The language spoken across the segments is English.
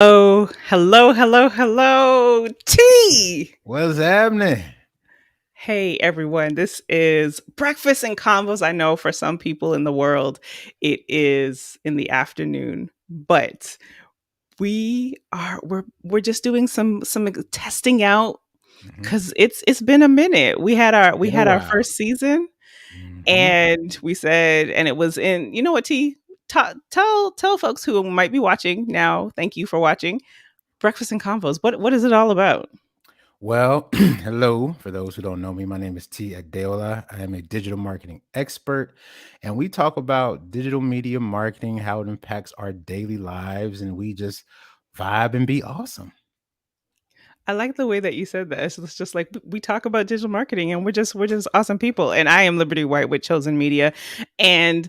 Oh, hello, T. What's happening? Hey, everyone. This is Breakfast and Convos. I know for some people in the world, it is in the afternoon, but we're just doing some testing out Hmm. because it's been a minute. We Been a had our while. first season, Hmm. and we said, and it was in. You know what, T? Tell folks who might be watching now. Thank you for watching Breakfast and Convos. What is it all about? Well, hello. For those who don't know me, my name is T. Adeola. I am a digital marketing expert, and we talk about digital media marketing, how it impacts our daily lives, and we just vibe and be awesome. I like the way that you said that. It's just like we talk about digital marketing and we're just awesome people. And I am Liberty White with Chosen Media. And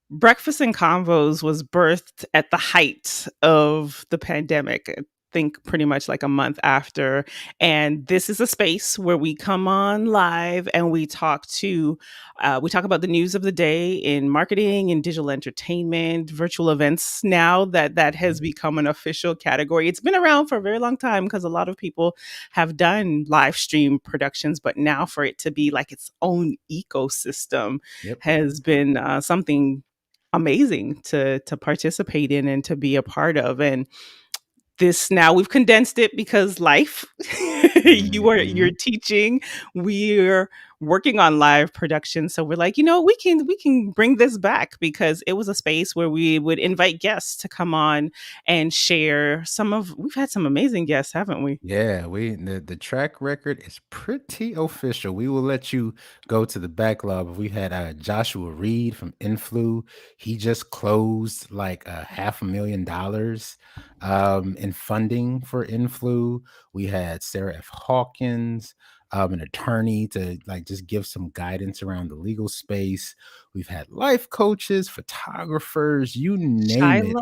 Breakfast and Convos was birthed at the height of the pandemic. I think pretty much like a month after. And this is a space where we come on live and we talk about the news of the day in marketing and digital entertainment, virtual events. Now that has Mhm. become an official category. It's been around for a very long time because a lot of people have done live stream productions, but now for it to be like its own ecosystem Yep. has been something amazing to participate in and to be a part of. And this now we've condensed it because life. You're Hmm. teaching, we're working on live production, so we're like, we can bring this back because it was a space where we would invite guests to come on and share some of we've had some amazing guests, haven't we? Yeah, the track record is pretty official. We will let you go to the backlog. We had Joshua Reed from Influ. He just closed like $500,000 in funding for Influ. We had Sarah F. Hawkins, an attorney to like just give some guidance around the legal space. We've had life coaches, photographers, you name it.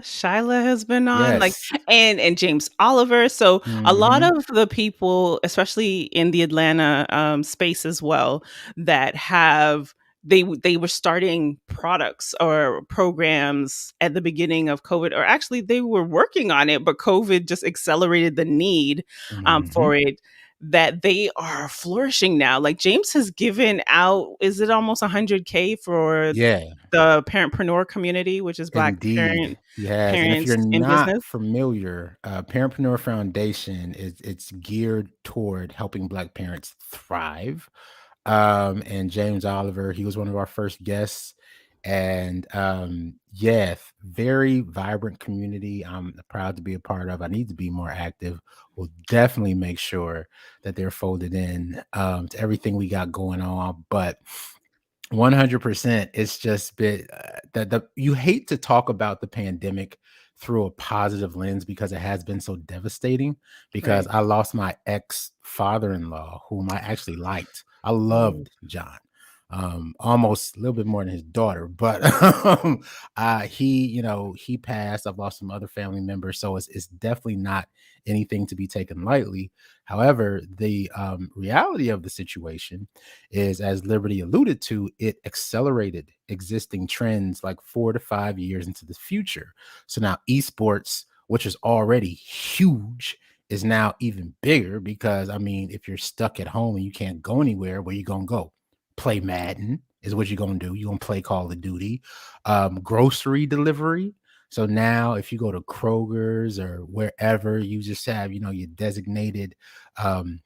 Shyla has been on, like, Yes. and James Oliver. So a lot Hmm. of the people, especially in the Atlanta space as well, that have they were starting products or programs at the beginning of COVID, or actually they were working on it, but COVID just accelerated the need Hmm. for it. That they are flourishing now. Like James has given out, is it almost 100K for Yeah. the parentpreneur community, which is Black Indeed, he has, and if you're parents in business. not familiar, Parentpreneur Foundation it's geared toward helping Black parents thrive. And James Oliver, he was one of our first guests, and yeah, very vibrant community. I'm proud to be a part of. I need to be more active. We'll definitely make sure that they're folded in to everything we got going on, but 100%. It's just been that the you hate to talk about the pandemic through a positive lens because it has been so devastating. Because Right. I lost my ex father-in-law, whom I actually liked. I Oh, loved John, almost a little bit more than his daughter, but he passed. I've lost some other family members, so it's definitely not anything to be taken lightly. However, the reality of the situation is, as Liberty alluded to, it accelerated existing trends like 4 to 5 years into the future. So now esports, which is already huge, is now even bigger because I mean, if you're stuck at home and you can't go anywhere, where you gonna go? Play Madden is what you're gonna do. You're gonna play Call of Duty, grocery delivery. So now, if you go to Kroger's or wherever, you just have your designated um,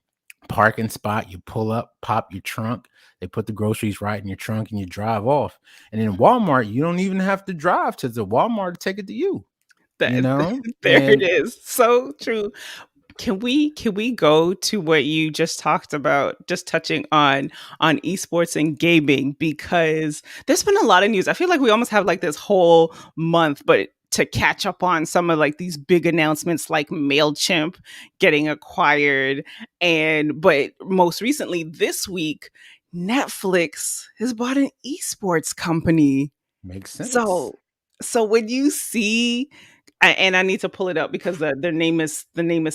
parking spot. You pull up, pop your trunk. They put the groceries right in your trunk, and you drive off. And in Walmart, you don't even have to drive to the Walmart to take it to you. You that know, there it and is. So true. Can we go to what you just talked about, just touching on esports and gaming, because there's been a lot of news. I feel like we almost have like this whole month, but to catch up on some of like these big announcements like MailChimp getting acquired, and but most recently this week Netflix has bought an esports company. makes sense. So so when you see, and I need to pull it up because the name is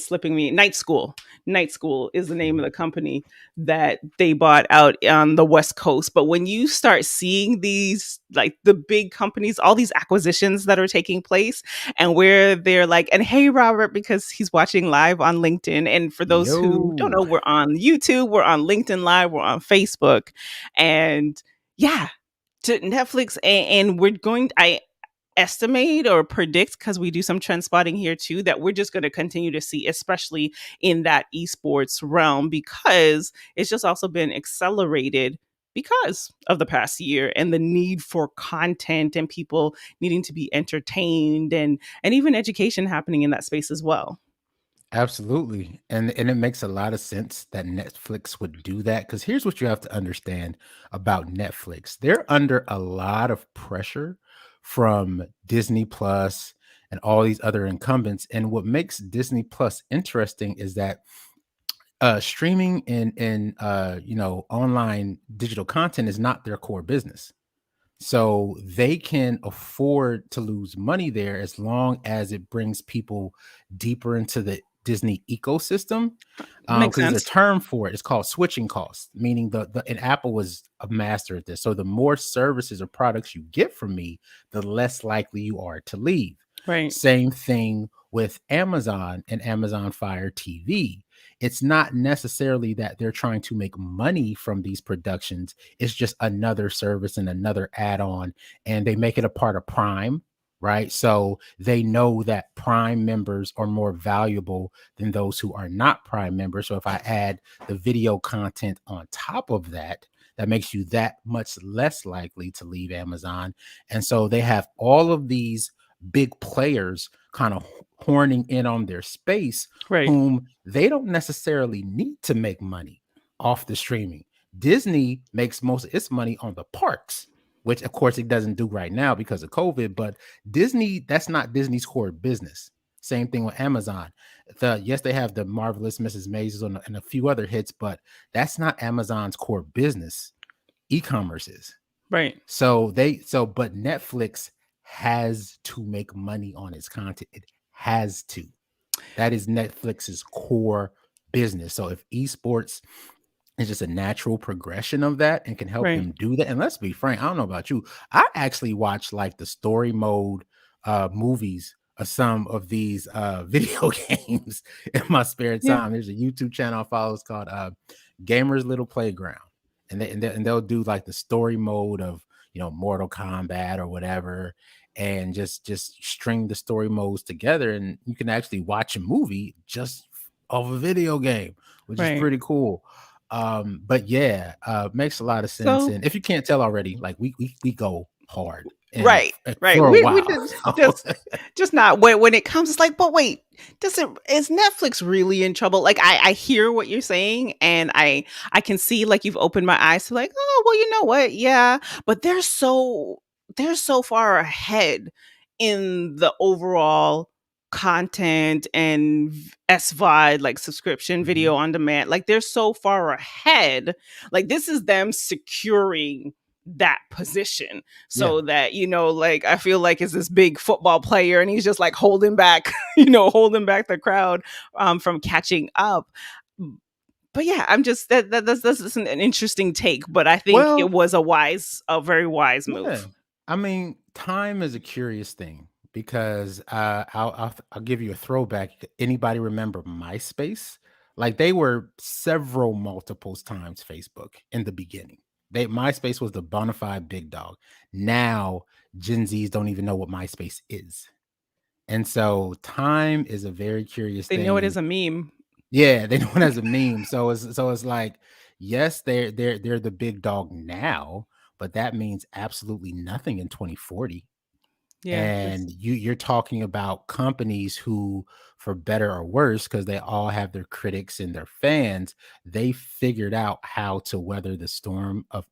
slipping me. Night School. Night School is the name of the company that they bought out on the West Coast. But when you start seeing these, like the big companies, all these acquisitions that are taking place, and where they're like, and hey, Robert, because he's watching live on LinkedIn. And for those who don't Yo, know, we're on YouTube, we're on LinkedIn Live, we're on Facebook, and yeah, to Netflix, and we're going. I estimate or predict, because we do some trend spotting here too, that we're just going to continue to see, especially in that esports realm, because it's just also been accelerated because of the past year and the need for content and people needing to be entertained, and even education happening in that space as well. absolutely. And it makes a lot of sense that Netflix would do that, cuz here's what you have to understand about Netflix. They're under a lot of pressure from Disney Plus and all these other incumbents, and what makes Disney Plus interesting is that streaming and online digital content is not their core business. So they can afford to lose money there as long as it brings people deeper into the Disney ecosystem. Makes Because there's a sense. term for it. It's called switching costs, meaning the and Apple was a master at this. So the more services or products you get from me, the less likely you are to leave. Right. Same thing with Amazon and Amazon Fire TV. It's not necessarily that they're trying to make money from these productions. It's just another service and another add-on, and they make it a part of Prime, right? So they know that Prime members are more valuable than those who are not Prime members. So if I add the video content on top of that, that makes you that much less likely to leave Amazon. And so they have all of these big players kind of horning in on their space, Right. whom they don't necessarily need to make money off the streaming. Disney makes most of its money on the parks, which of course it doesn't do right now because of COVID, but Disney, that's not Disney's core business. Same thing with Amazon. Yes, they have the Marvelous Mrs. Maisel and a few other hits, but that's not Amazon's core business. E-commerce is. Right. But Netflix has to make money on its content. It has to. That is Netflix's core business. So if esports is just a natural progression of that and can help Right. them do that, and let's be frank, I don't know about you, I actually watch like the story mode movies of some of these video games in my spare Yeah. time. There's a YouTube channel I follow. It's called Gamers Little Playground, and they'll do like the story mode of Mortal Kombat or whatever, and just string the story modes together, and you can actually watch a movie just of a video game, which is Right. pretty cool. But yeah, makes a lot of sense. So And if you can't tell already, like we go hard and right, right. for a We while. just not when it comes. It's like, but wait, does it is Netflix really in trouble? Like, I hear what you're saying, and I can see, like, you've opened my eyes to, like, oh well, you know what, yeah, but they're so far ahead in the overall content and SVOD, like subscription Mhm. video on demand. Like, they're so far ahead. Like, this is them securing that position, Yeah. so that, like, I feel like it's this big football player, and he's just like holding back, holding back the crowd from catching up. But yeah, I'm just that's just an interesting take, but I think it Well, was a very wise yeah. move. I mean, time is a curious thing because I'll give you a throwback. Anybody remember MySpace? Like they were several multiples times Facebook in the beginning. MySpace was the bona fide big dog. Now Gen Zs don't even know what MySpace is. And so time is a very curious They know it thing. as a meme. Yeah, they know it as a meme. So it's like, yes, they're the big dog now, but that means absolutely nothing in 2040. Yeah, And you're talking about companies who, for better or worse, because they all have their critics and their fans, they figured out how to weather the storm of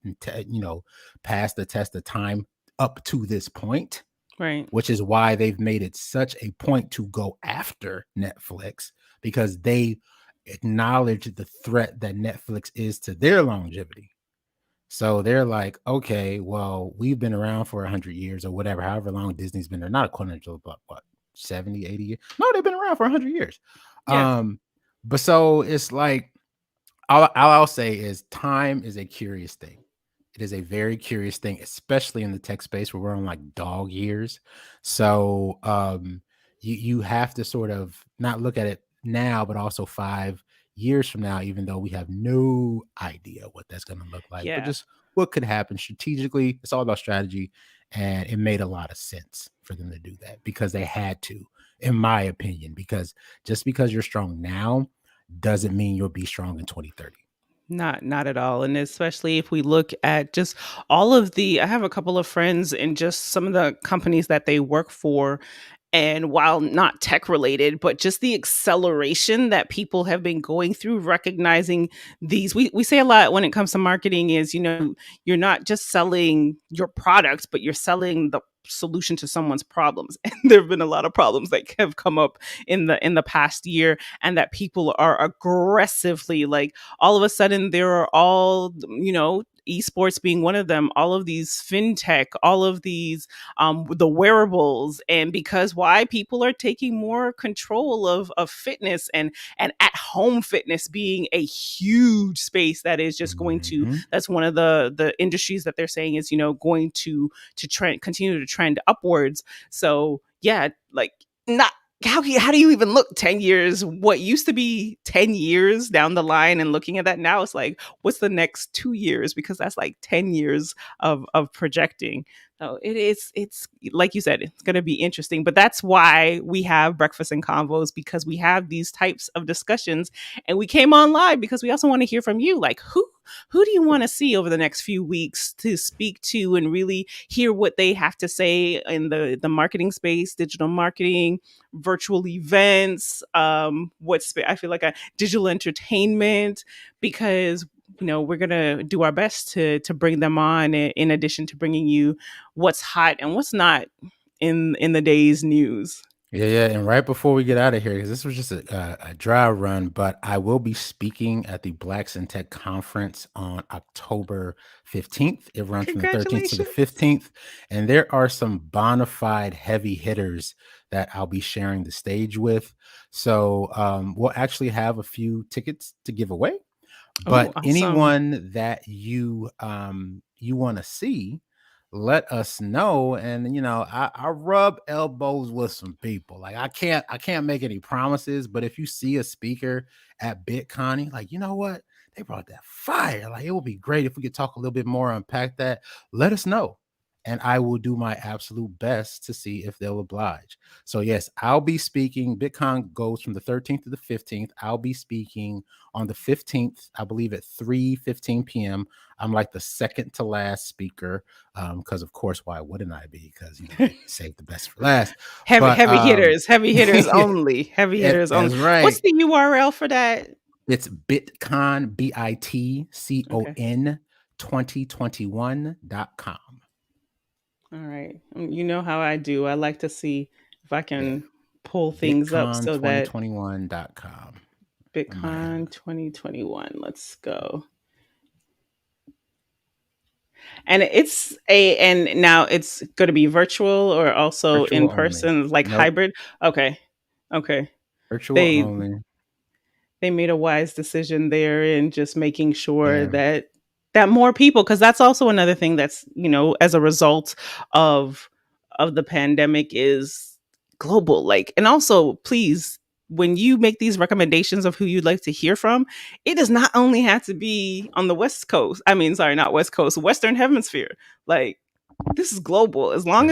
pass the test of time up to this point, right. which is why they've made it such a point to go after Netflix, because they acknowledge the threat that Netflix is to their longevity. So they're like, okay, well, we've been around for 100 years or whatever, however long Disney's been there, not a quadrennial, but what? 70, 80 years. No, they've been around for 100 years. Yeah. Um, but so it's like all I'll say is time is a curious thing. It is a very curious thing, especially in the tech space where we're on like dog years. So you have to sort of not look at it now, but also 5 years from now, even though we have no idea what that's going to look like, but Yeah. just what could happen strategically. It's all about strategy. And it made a lot of sense for them to do that because they had to, in my opinion, because just because you're strong now doesn't mean you'll be strong in 2030. Not at all, and especially if we look at just all of the I have a couple of friends in just some of the companies that they work for, and while not tech related, but just the acceleration that people have been going through, recognizing these we say a lot when it comes to marketing is, you're not just selling your product, but you're selling the solution to someone's problems. And there have been a lot of problems that have come up in the past year, and that people are aggressively, like, all of a sudden there are all, esports being one of them, all of these fintech, all of these the wearables. And because why people are taking more control of fitness, and at home fitness being a huge space that is just going to Mhm. that's one of the industries that they're saying is, going to trend continue to trend upwards. So yeah, like, not how do you even look 10 years, what used to be 10 years down the line, and looking at that now, it's like, what's the next 2 years, because that's like 10 years of projecting. So it's like you said, it's going to be interesting. But that's why we have breakfast and convos, because we have these types of discussions. And we came on live because we also want to hear from you, like, who do you want to see over the next few weeks to speak to and really hear what they have to say in the marketing space, digital marketing, virtual events, I feel like a digital entertainment, because we're gonna do our best to bring them on, in addition to bringing you what's hot and what's not in the day's news. Yeah, yeah, and right before we get out of here, because this was just a dry run, but I will be speaking at the Blacks in Tech conference on October 15th. It runs from the 13th to the Congratulations. 15th, and there are some bona fide heavy hitters that I'll be sharing the stage with. So we'll actually have a few tickets to give away. Oh, But awesome. anyone that you want to see, let us know. And I rub elbows with some people. Like I can't make any promises, but if you see a speaker at BitCon, like, you know what? They brought that fire. Like, it would be great if we could talk a little bit more, unpack that. Let us know. And I will do my absolute best to see if they'll oblige. So yes, I'll be speaking. BitCon goes from the 13th to the 15th. I'll be speaking on the 15th, I believe at 3:15 p.m. I'm like the second to last speaker, because of course, why wouldn't I be? Because they save the best for last. Heavy But heavy hitters yeah, only. Heavy hitters only. that's What's right. the URL for that? It's BitCon, Okay. BITCON 2021.com. All right. You know how I do. I like to see if I Yeah, can pull things up BitCon so that 2021.com. I might have BitCon 2021. Let's go. And now it's going to be virtual or also in virtual only. person, like Nope, hybrid. Okay. Okay. virtual They only. they made a wise decision there in just making sure Yeah. that more people, because that's also another thing that's, as a result of of the pandemic, is global. Like, and also, please, when you make these recommendations of who you'd like to hear from, it does not only have to be on the West Coast. I mean, sorry, not West Coast, Western Hemisphere. Like, this is global. That's right.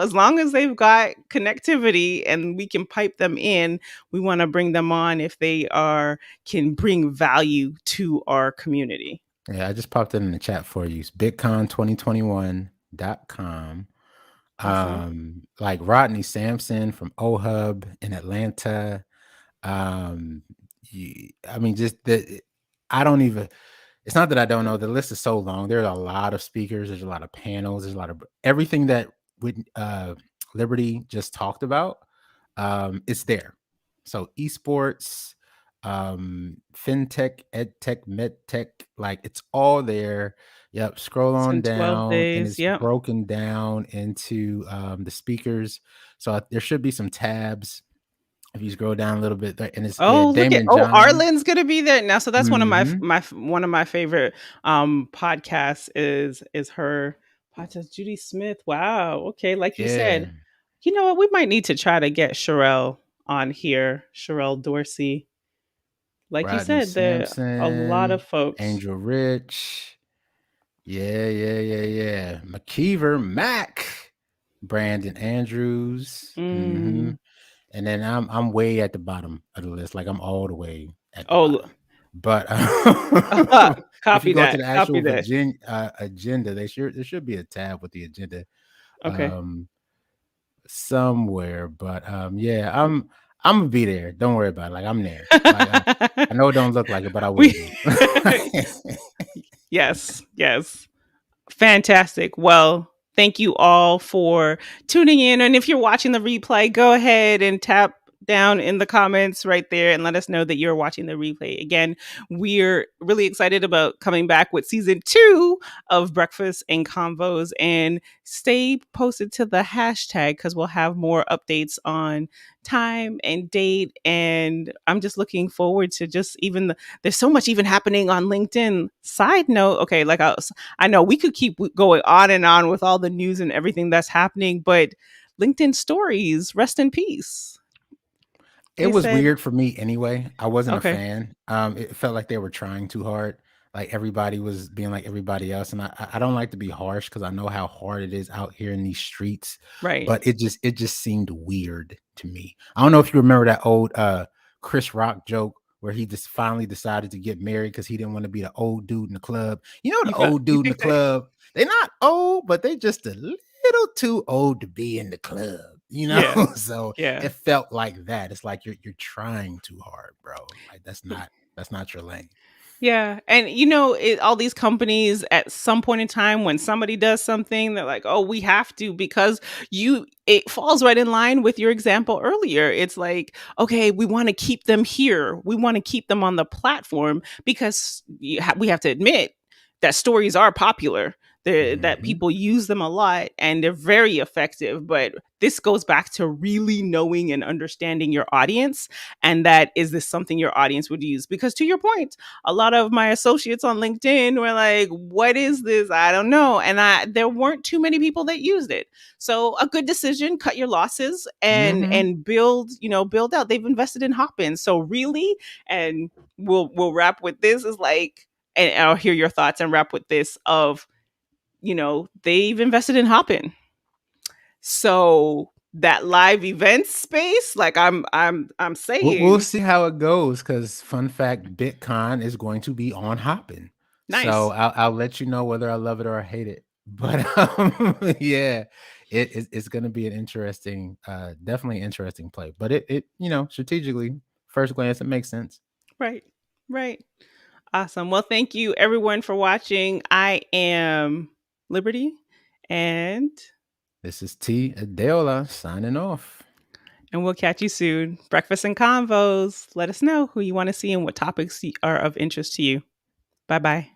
As long as they've got connectivity and we can pipe them in, we want to bring them on if they are can bring value to our community. Yeah, I just popped it in the chat for you. It's bitcon2021.com. Awesome. Like Rodney Sampson from OHub in Atlanta. I mean, just the I don't even. It's not that I don't know. The list is so long. There are a lot of speakers. There's a lot of panels. There's a lot of everything that with Liberty just talked about. It's there. So esports, fintech, edtech, medtech, like it's all there. Yep. Scroll It's on in 12 down, and days. it's Yep. broken down into the speakers. So there should be some tabs if you scroll down a little bit there, and it's yeah, Oh, look at Damon oh, John. Arlen's gonna be there now. So that's one of Hmm. one of my favorite podcasts is her podcast. Judy Smith. Wow. Okay, like you Yeah, said, you know what? We might need to try to get Sherelle on here. Sherelle Dorsey. Like you Rodney said, there a lot of Sampson, folks. Angel Rich. Yeah, yeah, yeah, yeah. McKeever, Mac, Brandon Andrews. Hmm. Mm. And then I'm way at the bottom of the list, like I'm all the way at the Oh, bottom. But if you copy go to that. the Copy actual that. agenda, there should be a tab with the agenda Okay. um, somewhere. But yeah, I'm gonna be there. Don't worry about it. Like I'm there. Like I know it don't look like it, but I will we be. yes, yes. Fantastic. Well, thank you all for tuning in. And if you're watching the replay, go ahead and tap down in the comments right there and let us know that you're watching the replay. Again, we're really excited about coming back with season 2 of Breakfast and Convos. And stay posted to the hashtag because we'll have more updates on time and date. And I'm just looking forward to just even there's so much even happening on LinkedIn. Side note, okay, like I know we could keep going on and on with all the news and everything that's happening, but LinkedIn stories, rest in peace. It They was said, weird for me anyway. I wasn't a okay, fan. It felt like they were trying too hard. Like everybody was being like everybody else, and I don't like to be harsh because I know how hard it is out here in these streets. right. But it just seemed weird to me. I don't know if you remember that old Chris Rock joke where he just finally decided to get married because he didn't want to be the old dude in the club. You know, the old You dude in the think that? club. They're not old, but they just a little too old to be in the club. You know, Yeah, so yeah. it felt like that. It's like you're trying too hard, bro. Like that's not your lane. Yeah, and you know, all these companies at some point in time when somebody does something, they're like, "Oh, we have to," because you. It falls right in line with your example earlier. It's like, okay, we want to keep them here. We want to keep them on the platform because we have to admit that stories are popular. That Hmm. people use them a lot and they're very effective. But this goes back to really knowing and understanding your audience, and that is this something your audience would use? Because to your point, a lot of my associates on LinkedIn were like, "What is this? I don't know." And there weren't too many people that used it. So a good decision, cut your losses Hmm. and build, build out. They've invested in Hopin. So really, and we'll wrap with this is like, and I'll hear your thoughts and wrap with this of, they've invested in Hopin. So that live event space, like I'm We'll saying, see how it goes. Because fun fact, Bitcoin is going to be on Hoppin. So nice. I'll let you know whether I love it or I hate it. But yeah, it's going to be an interesting, definitely interesting play. But it strategically, first glance, it makes sense. Right. Right. Awesome. Well, thank you everyone for watching. I am Liberty, and This is T. Adeola signing off. we'll catch you soon. Breakfast and Convos. Let us know who you want to see and what topics are of interest to you. Bye bye.